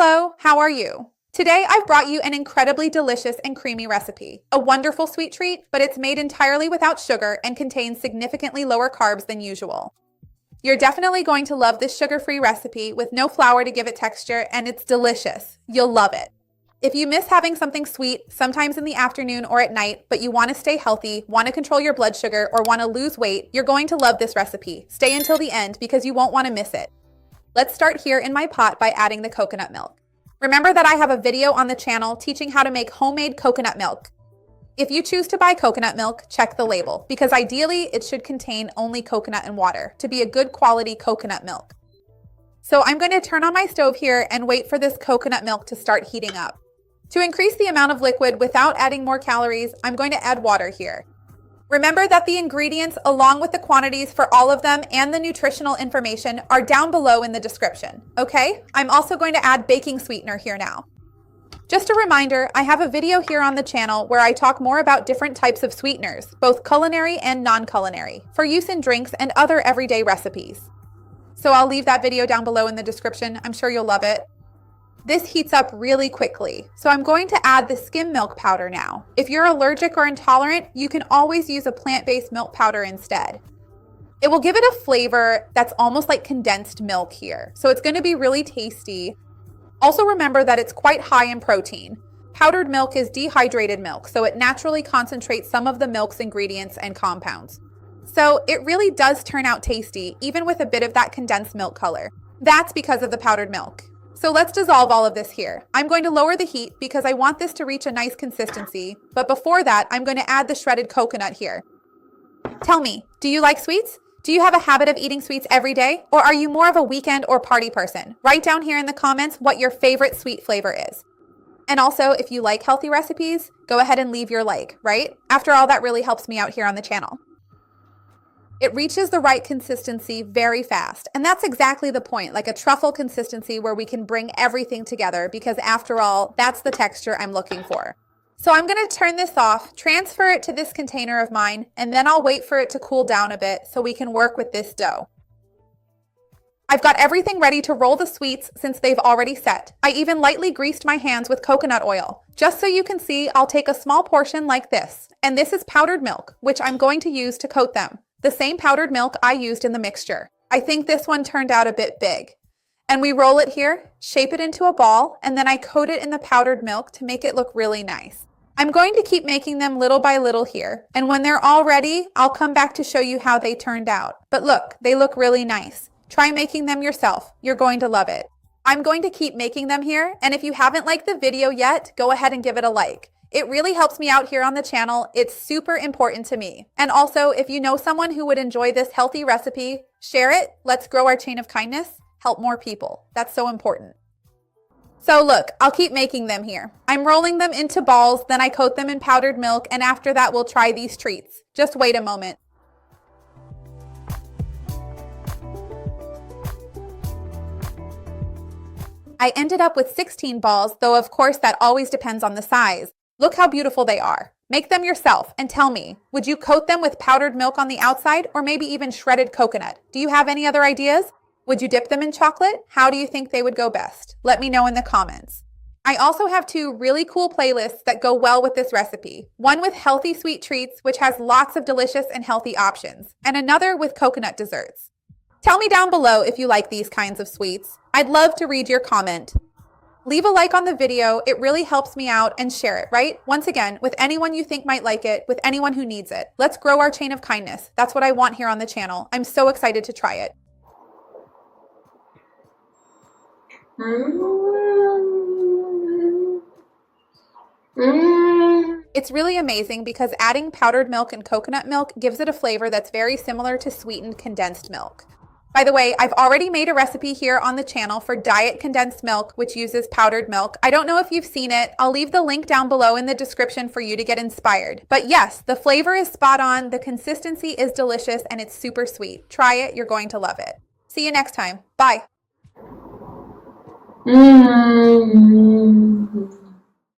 Hello, how are you? Today I've brought you an incredibly delicious and creamy recipe. A wonderful sweet treat, but it's made entirely without sugar and contains significantly lower carbs than usual. You're definitely going to love this sugar-free recipe with no flour to give it texture, and it's delicious. You'll love it. If you miss having something sweet, sometimes in the afternoon or at night, but you want to stay healthy, want to control your blood sugar, or want to lose weight, you're going to love this recipe. Stay until the end because you won't want to miss it. Let's start here in my pot by adding the coconut milk. Remember that I have a video on the channel teaching how to make homemade coconut milk. If you choose to buy coconut milk, check the label, because ideally it should contain only coconut and water to be a good quality coconut milk. So I'm going to turn on my stove here and wait for this coconut milk to start heating up. To increase the amount of liquid without adding more calories, I'm going to add water here. Remember that the ingredients, along with the quantities for all of them and the nutritional information, are down below in the description, okay? I'm also going to add baking sweetener here now. Just a reminder, I have a video here on the channel where I talk more about different types of sweeteners, both culinary and non-culinary, for use in drinks and other everyday recipes. So I'll leave that video down below in the description. I'm sure you'll love it. This heats up really quickly, so I'm going to add the skim milk powder now. If you're allergic or intolerant, you can always use a plant-based milk powder instead. It will give it a flavor that's almost like condensed milk here, so it's going to be really tasty. Also remember that it's quite high in protein. Powdered milk is dehydrated milk, so it naturally concentrates some of the milk's ingredients and compounds. So it really does turn out tasty, even with a bit of that condensed milk color. That's because of the powdered milk. So let's dissolve all of this here. I'm going to lower the heat because I want this to reach a nice consistency, but before that, I'm going to add the shredded coconut here. Tell me, do you like sweets? Do you have a habit of eating sweets every day? Or are you more of a weekend or party person? Write down here in the comments what your favorite sweet flavor is. And also, if you like healthy recipes, go ahead and leave your like, right? After all, that really helps me out here on the channel. It reaches the right consistency very fast, and that's exactly the point, like a truffle consistency where we can bring everything together, because after all, that's the texture I'm looking for. So I'm going to turn this off, transfer it to this container of mine, and then I'll wait for it to cool down a bit so we can work with this dough. I've got everything ready to roll the sweets since they've already set. I even lightly greased my hands with coconut oil. Just so you can see, I'll take a small portion like this, and this is powdered milk, which I'm going to use to coat them. The same powdered milk I used in the mixture. I think this one turned out a bit big. And we roll it here, shape it into a ball, and then I coat it in the powdered milk to make it look really nice. I'm going to keep making them little by little here, and when they're all ready, I'll come back to show you how they turned out. But look, they look really nice. Try making them yourself. You're going to love it. I'm going to keep making them here, and if you haven't liked the video yet, go ahead and give it a like. It really helps me out here on the channel. It's super important to me. And also, if you know someone who would enjoy this healthy recipe, share it. Let's grow our chain of kindness. Help more people. That's so important. So look, I'll keep making them here. I'm rolling them into balls, then I coat them in powdered milk, and after that we'll try these treats. Just wait a moment. I ended up with 16 balls, though of course that always depends on the size. Look how beautiful they are. Make them yourself and tell me, would you coat them with powdered milk on the outside or maybe even shredded coconut? Do you have any other ideas? Would you dip them in chocolate? How do you think they would go best? Let me know in the comments. I also have two really cool playlists that go well with this recipe. One with healthy sweet treats, which has lots of delicious and healthy options, and another with coconut desserts. Tell me down below if you like these kinds of sweets. I'd love to read your comment. Leave a like on the video. It really helps me out, and share it, right? Once again, with anyone you think might like it, with anyone who needs it. Let's grow our chain of kindness. That's what I want here on the channel. I'm so excited to try it. It's really amazing because adding powdered milk and coconut milk gives it a flavor that's very similar to sweetened condensed milk. By the way, I've already made a recipe here on the channel for diet condensed milk, which uses powdered milk. I don't know if you've seen it. I'll leave the link down below in the description for you to get inspired. But yes, the flavor is spot on, the consistency is delicious, and it's super sweet. Try it, you're going to love it. See you next time. Bye.